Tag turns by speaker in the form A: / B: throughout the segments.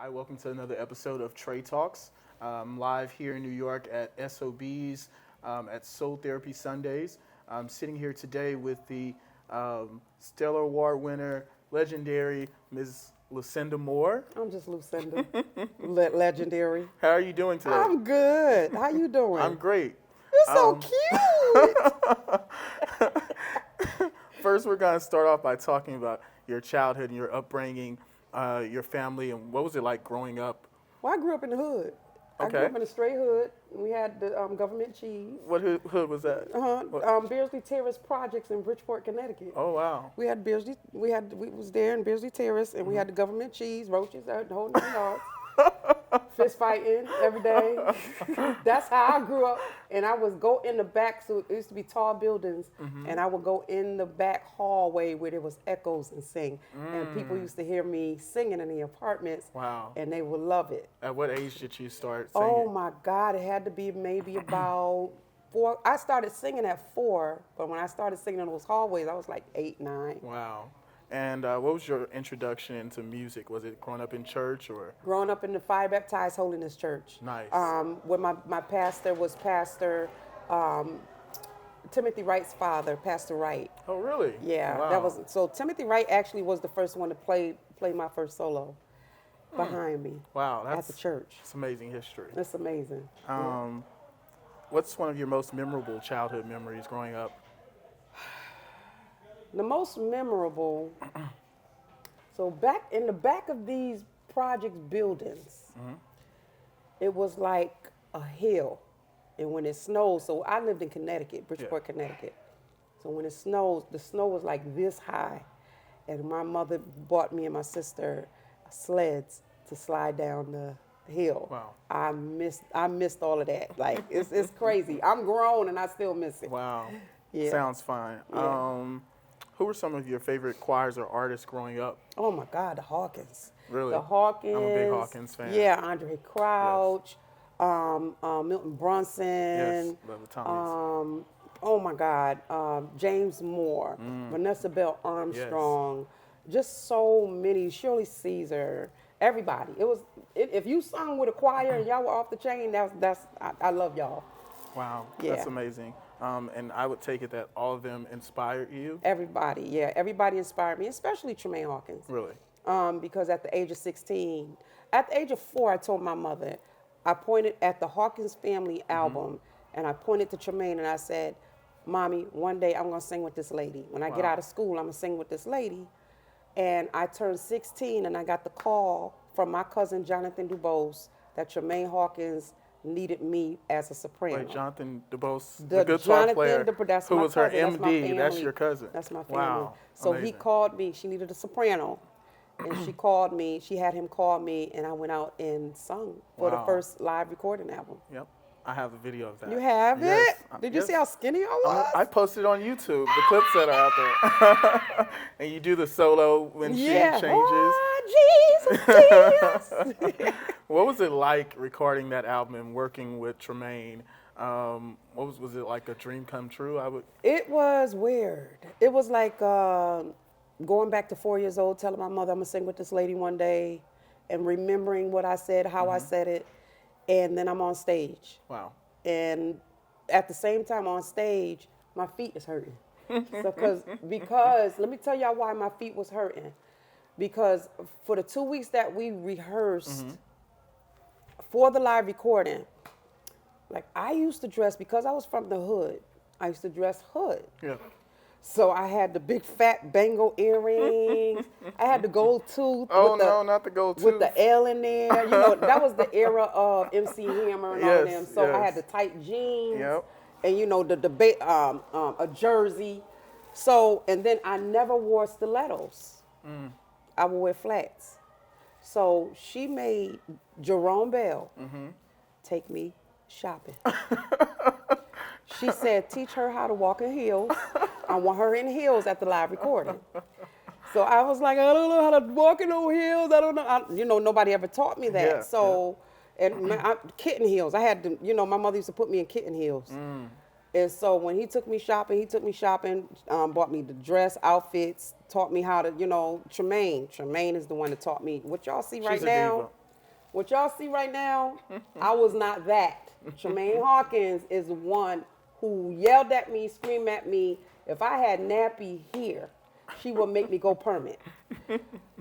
A: Hi, welcome to another episode of Trey Talks. Live here in New York at SOB's at Soul Therapy Sundays. I'm sitting here today with the Stellar Award winner, legendary Ms. Lucinda Moore.
B: I'm just Lucinda, legendary.
A: How are you doing today?
B: I'm good. How you doing?
A: I'm great.
B: You're so cute.
A: First, we're going to start off by talking about your childhood and your upbringing, your family, and what was it like growing up?
B: Well, I grew up in the hood.
A: Okay.
B: I grew up in a straight hood. We had the government cheese.
A: What hood was that?
B: Beardsley Terrace Projects in Bridgeport, Connecticut.
A: Oh, wow.
B: We had Beardsley. We was there in Beardsley Terrace, and we had the government cheese, roaches, the whole 9 yards. Fist fighting every day. That's how I grew up. And I would go in the back, so it used to be tall buildings, and I would go in the back hallway where there was echoes and sing. And people used to hear me singing in the apartments.
A: Wow.
B: And they would love it.
A: At what age did you start singing?
B: Oh my God, it had to be maybe about 4. I started singing at 4, but when I started singing in those hallways, I was like 8, 9.
A: Wow. And what was your introduction into music? Was it growing up in church or?
B: Growing up in the Fire Baptized Holiness Church.
A: Nice.
B: Where my pastor was Pastor Timothy Wright's father, Pastor Wright.
A: Oh, really?
B: Yeah,
A: Wow.
B: that was so. Timothy Wright actually was the first one to play my first solo behind me.
A: Wow,
B: at the church.
A: It's amazing history.
B: That's amazing.
A: What's one of your most memorable childhood memories growing up?
B: The most memorable, so back in the back of these projects buildings, it was like a hill. And when it snows, so I lived in Connecticut, Bridgeport, Connecticut. So when it snows, the snow was like this high. And my mother bought me and my sister sleds to slide down the hill.
A: Wow.
B: I missed all of that. Like, it's crazy. I'm grown and I still miss it.
A: Wow.
B: Yeah.
A: Sounds fun.
B: Yeah.
A: Who were some of your favorite choirs or artists growing up?
B: Oh my God, the Hawkins.
A: Really?
B: The Hawkins.
A: I'm a big Hawkins fan.
B: Yeah, Andre Crouch, Milton Brunson.
A: Yes, love the Tommies.
B: Oh my God, James Moore, Vanessa Bell Armstrong, just so many. Shirley Caesar, everybody. It was if you sung with a choir and y'all were off the chain. I love y'all.
A: Wow,
B: Yeah.
A: That's amazing. And I would take it that all of them inspired you?
B: Everybody, yeah, everybody inspired me, especially Tramaine Hawkins.
A: Really?
B: Because at the age of 16, at the age of 4, I told my mother, I pointed at the Hawkins Family album, and I pointed to Tramaine, and I said, Mommy, one day I'm going to sing with this lady. When I get out of school, I'm going to sing with this lady. And I turned 16, and I got the call from my cousin, Jonathan Dubose, that Tramaine Hawkins needed me as a soprano.
A: Wait, Jonathan DuBose,
B: The
A: guitar
B: Jonathan
A: player,
B: that's
A: who
B: my
A: was her
B: cousin, that's my
A: MD. That's
B: family.
A: your cousin.
B: That's my family.
A: Wow,
B: So
A: amazing.
B: he called me. She needed a soprano. And she called me. She had him call me, and I went out and sung for the first live recording album.
A: Yep, I have the video of that.
B: You have
A: Yes.
B: it? Did you see how skinny I was?
A: I posted on YouTube the clips that are out there. And you do the solo when she changes.
B: Oh, Jesus.
A: What was it like recording that album and working with Tramaine? Was it like a dream come true?
B: It was weird. It was like going back to 4 years old, telling my mother I'm gonna sing with this lady one day, and remembering what I said, how I said it, and then I'm on stage.
A: Wow.
B: And at the same time on stage, my feet is hurting. because let me tell y'all why my feet was hurting. Because for the 2 weeks that we rehearsed for the live recording, like I used to dress, because I was from the hood, I used to dress hood.
A: Yeah.
B: So I had the big fat bangle earrings. I had the gold tooth.
A: Oh, no, not the gold tooth.
B: With the L in there. You know, that was the era of MC Hammer and all of them. So I had the tight jeans.
A: Yep.
B: And, you know, a jersey. So, and then I never wore stilettos. I would wear flats. So she made Jerome Bell take me shopping. She said, teach her how to walk in heels. I want her in heels at the live recording. So I was like, I don't know how to walk in no heels. I don't know. Nobody ever taught me that.
A: Yeah,
B: so, and kitten heels. I had to, my mother used to put me in kitten heels. And so when he took me shopping, bought me the dress, outfits, taught me how to, Tramaine is the one that taught me. What y'all see right now What y'all see right now, I was not that. Tramaine Hawkins is the one who yelled at me, screamed at me. If I had nappy here, she would make me go permit.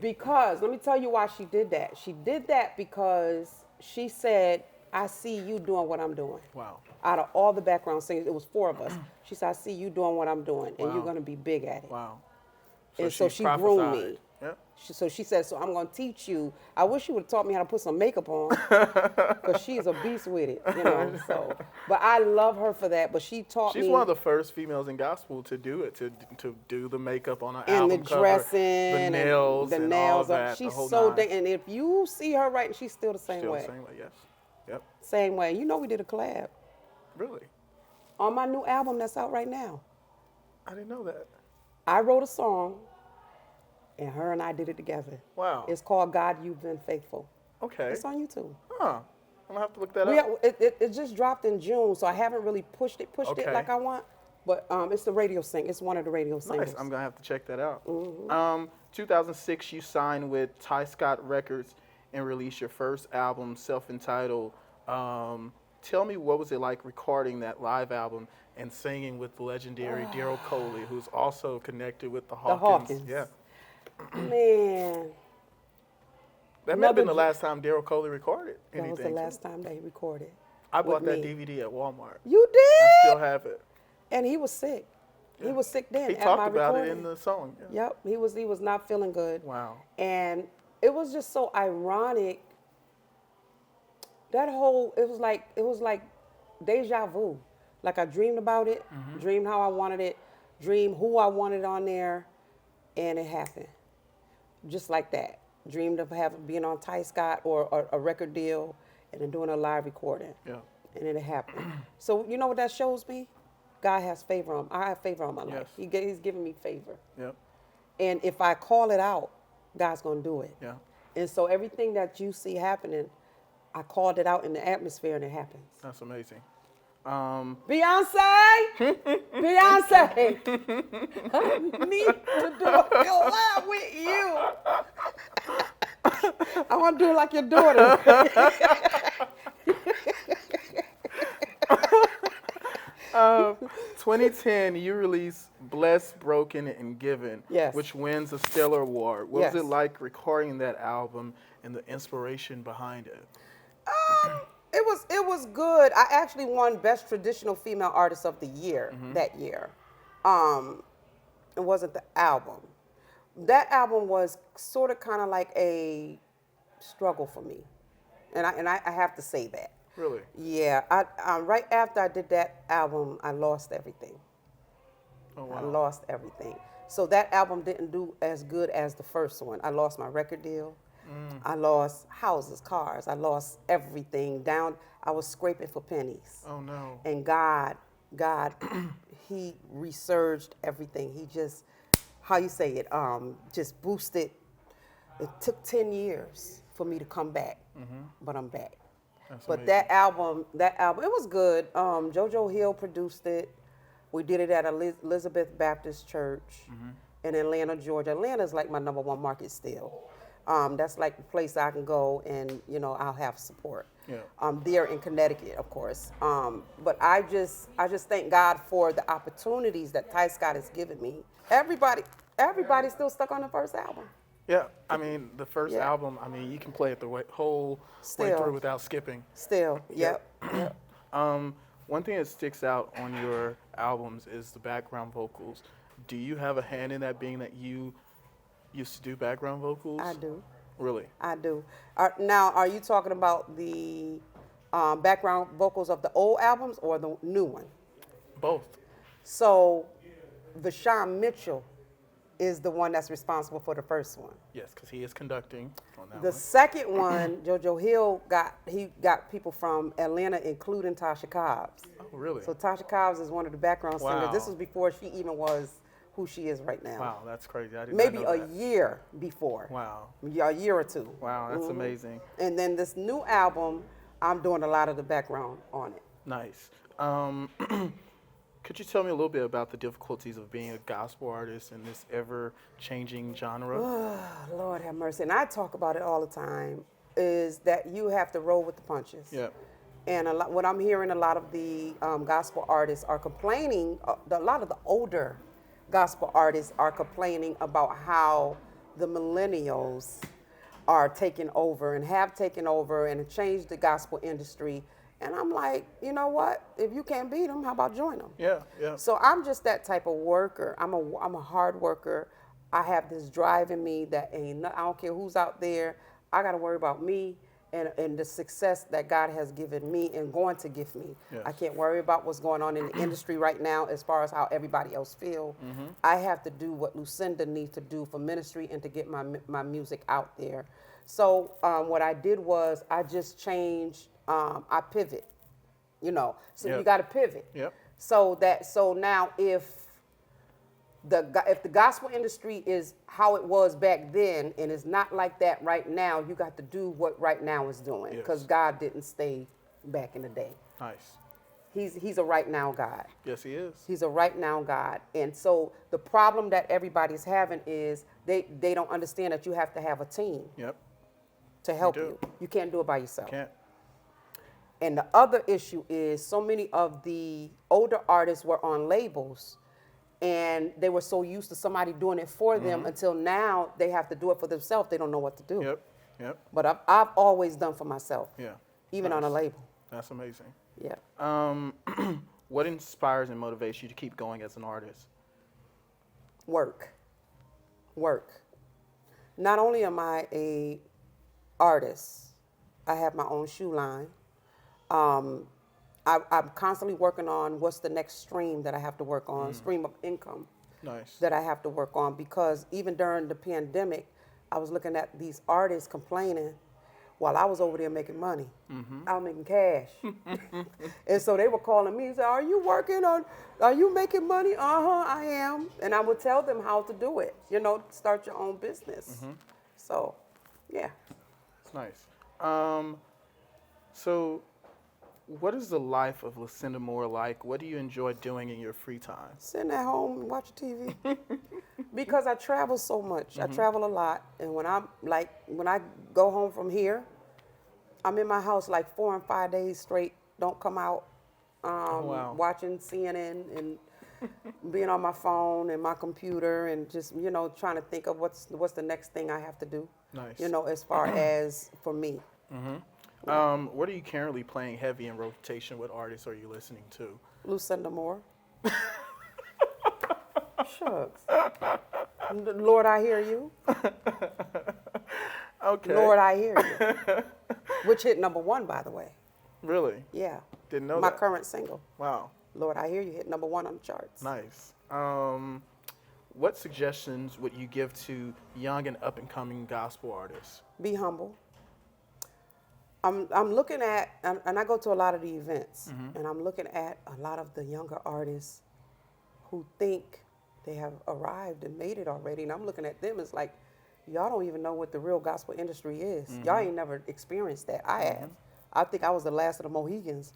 B: Because, let me tell you why she did that. She did that because she said, I see you doing what I'm doing.
A: Wow.
B: Out of all the background singers, it was 4 of us. She said, I see you doing what I'm doing, and
A: Wow.
B: you're going to be big at it.
A: Wow.
B: And so she groomed me.
A: Yep.
B: So she said, so I'm going to teach you. I wish you would have taught me how to put some makeup on, because she's a beast with it, you know. So, but I love her for that. But she taught me.
A: She's one of the first females in gospel to do it, to do the makeup on an
B: and
A: album
B: the
A: cover,
B: dressing,
A: the nails,
B: and
A: and
B: nails.
A: all that.
B: She's
A: the whole
B: so
A: nine.
B: and if you see her right, she's still the same
A: Still
B: way.
A: the same way, yes. Yep.
B: Same way. You know, we did a collab
A: Really?
B: on my new album that's out right now.
A: I didn't know that.
B: I wrote a song, and her and I did it together.
A: Wow.
B: It's called God, You've Been Faithful.
A: Okay.
B: It's on YouTube.
A: Huh. I'm gonna have to look that up.
B: It just dropped in June, so I haven't really pushed it
A: Okay.
B: like I want. But it's the radio sing. It's one of the radio singers.
A: Nice. I'm gonna have to check that out.
B: Mm-hmm.
A: 2006, you signed with Ty Scott Records and released your first album, self-entitled. Tell me, what was it like recording that live album and singing with the legendary Daryl Coley, who's also connected with the Hawkins? Yeah.
B: Man.
A: That may have been the last time Daryl Coley recorded anything.
B: That was the last time that he recorded.
A: I bought that
B: me.
A: DVD at Walmart.
B: You did?
A: I still have it.
B: And he was sick.
A: Yeah.
B: He was sick then.
A: He
B: at
A: talked
B: my
A: about
B: recording.
A: it in the song. Yeah.
B: Yep, he was not feeling good.
A: Wow.
B: And it was just so ironic. That whole it was like deja vu. Like I dreamed about it, dreamed how I wanted it, dreamed who I wanted on there, and it happened. Just like that. Dreamed of being on Ty Scott or a record deal and then doing a live recording.
A: Yeah.
B: And then it happened. So you know what that shows me? God has favor on. I have favor on my life. He's giving me favor.
A: Yep.
B: And if I call it out, God's gonna do it.
A: Yeah.
B: And so everything that you see happening, I called it out in the atmosphere and it happens.
A: That's amazing.
B: Beyonce, Beyonce, I need to do a collab with you. I want to do it like your daughter.
A: 2010, you released Blessed, Broken, and Given,
B: Yes.
A: which wins a Stellar Award. What was
B: Yes.
A: it like recording that album and the inspiration behind it?
B: It was good. I actually won Best Traditional Female Artist of the Year that year. It wasn't the album. That album was sort of kind of like a struggle for me, and I have to say that.
A: Really?
B: Yeah. Right after I did that album, I lost everything.
A: Oh, wow.
B: I lost everything. So that album didn't do as good as the first one. I lost my record deal. I lost houses, cars. I lost everything down. I was scraping for pennies.
A: Oh, no.
B: And God, he resurged everything. He just, how you say it, just boosted. It took 10 years for me to come back, but I'm back.
A: That's
B: But
A: amazing.
B: that album, it was good. JoJo Hill produced it. We did it at Elizabeth Baptist Church in Atlanta, Georgia. Atlanta's like my #1 market still. That's like the place I can go and, I'll have support.
A: Yeah.
B: There in Connecticut, of course. But I just thank God for the opportunities that Ty Scott has given me. Everybody's still stuck on the first album.
A: Yeah, I mean, the first
B: Yeah.
A: album, I mean, you can play it the whole way
B: Still.
A: through without skipping.
B: Still, yep.
A: One thing that sticks out on your albums is the background vocals. Do you have a hand in that, being that you used to do background vocals?
B: I do.
A: Really?
B: I do. Now, are you talking about the background vocals of the old albums or the new one?
A: Both.
B: So, Vashawn Mitchell is the one that's responsible for the first one.
A: Yes, because he is conducting on that
B: The
A: one.
B: second one, JoJo Hill got people from Atlanta, including Tasha Cobbs.
A: Oh, really?
B: So Tasha Cobbs is one of the background singers.
A: Wow.
B: This was before she even was who she is right now.
A: Wow, that's crazy. I did
B: Maybe
A: not know
B: a
A: that.
B: year before.
A: Wow.
B: Yeah, a year or two.
A: Wow, that's amazing.
B: And then this new album, I'm doing a lot of the background on it.
A: Nice. Could you tell me a little bit about the difficulties of being a gospel artist in this ever-changing genre?
B: Lord have mercy. And I talk about it all the time. is that you have to roll with the punches.
A: Yeah.
B: And what I'm hearing, a lot of the gospel artists are complaining. A lot of the older gospel artists are complaining about how the millennials are taking over and have taken over and changed the gospel industry. And I'm like, you know what? If you can't beat them, how about join them?
A: Yeah, yeah.
B: So I'm just that type of worker. I'm a hard worker. I have this drive in me that I don't care who's out there. I got to worry about me and the success that God has given me and going to give me.
A: Yes.
B: I can't worry about what's going on in the industry right now as far as how everybody else feel. I have to do what Lucinda needs to do for ministry and to get my music out there. So what I did was I just changed, I pivot, you know. So
A: Yep.
B: you got to pivot.
A: Yep.
B: So now if the gospel industry is how it was back then and it's not like that right now, you got to do what right now is doing, because
A: Yes.
B: God didn't stay back in the day.
A: Nice.
B: He's a right now God.
A: Yes, he is.
B: He's a right now God. And so the problem that everybody's having is they don't understand that you have to have a team
A: Yep.
B: to help
A: do.
B: you. You can't do it by yourself.
A: Can't.
B: And the other issue is so many of the older artists were on labels and they were so used to somebody doing it for them until now they have to do it for themselves. They don't know what to do.
A: Yep. Yep.
B: But I've always done for myself,
A: Yeah.
B: even on a
A: Nice.
B: label.
A: That's amazing.
B: Yeah.
A: What inspires and motivates you to keep going as an artist?
B: Work. Not only am I a artist, I have my own shoe line. I'm constantly working on what's the next stream that I have to work on, stream of income
A: Nice.
B: that I have to work on, because even during the pandemic, I was looking at these artists complaining while I was over there making money. I was making cash. And so they were calling me and saying, are you making money? I am. And I would tell them how to do it, start your own business. So, yeah.
A: It's nice. So, what is the life of Lucinda Moore like? What do you enjoy doing in your free time?
B: Sitting at home and watching TV. Because I travel so much. I travel a lot. And when I go home from here, I'm in my house like 4 and 5 days straight. Don't come out.
A: Wow.
B: Watching CNN and being on my phone and my computer and just, trying to think of what's the next thing I have to do.
A: Nice.
B: As far as for me.
A: What are you currently playing heavy in rotation? What artists are you listening to?
B: Lucinda Moore. Shucks. Lord, I hear you.
A: Okay.
B: Lord, I hear you. Which hit #1, by the way.
A: Really?
B: Yeah.
A: Didn't know
B: My
A: that.
B: current single.
A: Wow.
B: Lord, I hear you hit #1 on the charts.
A: Nice. What suggestions would you give to young and up-and-coming gospel artists?
B: Be humble. I'm looking at, and I go to a lot of the events, and I'm looking at a lot of the younger artists who think they have arrived and made it already, and I'm looking at them as like, y'all don't even know what the real gospel industry is. Y'all ain't never experienced that. I have. I think I was the last of the Mohegans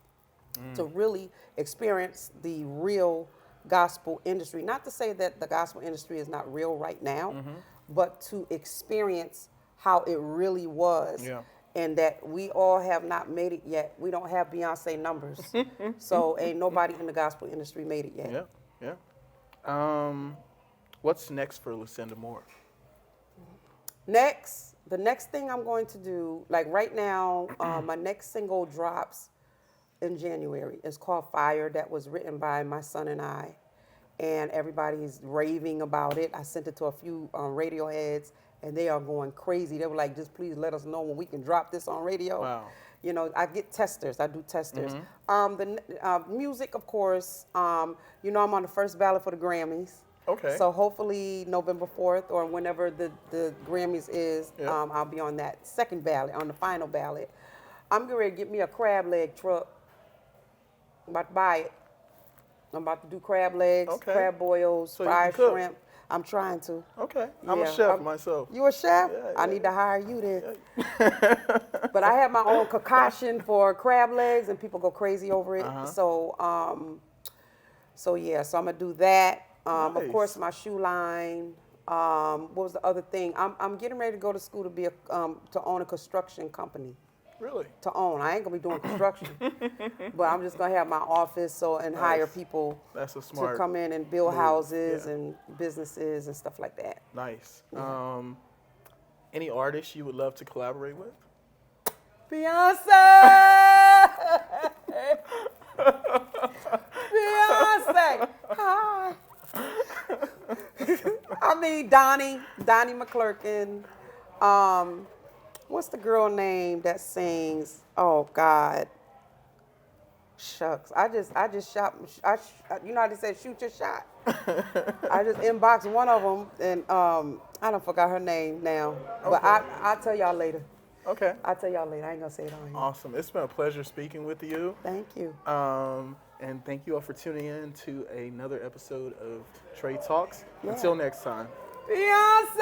B: to really experience the real gospel industry. Not to say that the gospel industry is not real right now, but to experience how it really was.
A: Yeah.
B: And that we all have not made it yet. We don't have Beyonce numbers. So ain't nobody in the gospel industry made it yet.
A: Yeah. What's next for Lucinda Moore?
B: The next thing I'm going to do, like right now, my next single drops in January. It's called Fire. That was written by my son and I. And everybody's raving about it. I sent it to a few radio heads, and they are going crazy. They were like, just please let us know when we can drop this on radio.
A: Wow.
B: I get testers. I do testers. The music, of course, I'm on the first ballot for the Grammys.
A: Okay.
B: So hopefully November 4th or whenever the Grammys is,
A: Yep.
B: I'll be on that second ballot, on the final ballot. I'm getting ready to get me a crab leg truck. I'm about to buy it. I'm about to do crab legs,
A: Okay.
B: crab boils,
A: So you
B: fried
A: can cook.
B: shrimp. I'm trying to.
A: Okay. I'm a
B: Yeah,
A: chef myself.
B: You a chef?
A: Yeah,
B: I
A: yeah.
B: need to hire you then. But I have my own concoction for crab legs, and people go crazy over it. So I'm gonna do that. Of
A: Nice.
B: course, my shoe line. What was the other thing? I'm getting ready to go to school to be to own a construction company.
A: Really?
B: To own. I ain't gonna be doing construction, but I'm just gonna have my office and hire people
A: That's a smart
B: to come in and build
A: move.
B: houses
A: Yeah.
B: and businesses and stuff like that.
A: Nice.
B: Yeah.
A: Any artists you would love to collaborate with?
B: Beyonce. Beyonce. Hi. I mean Donnie McClurkin. What's the girl name that sings? Oh God. Shucks. I just shot. You know how they say shoot your shot. I just inboxed one of them and I don't forgot her name now. But I'll tell y'all later.
A: Okay.
B: I'll tell y'all later. I ain't gonna say it on here.
A: Awesome. It's been a pleasure speaking with you.
B: Thank you.
A: And thank you all for tuning in to another episode of Trade Talks.
B: Yeah.
A: Until next time.
B: Beyonce!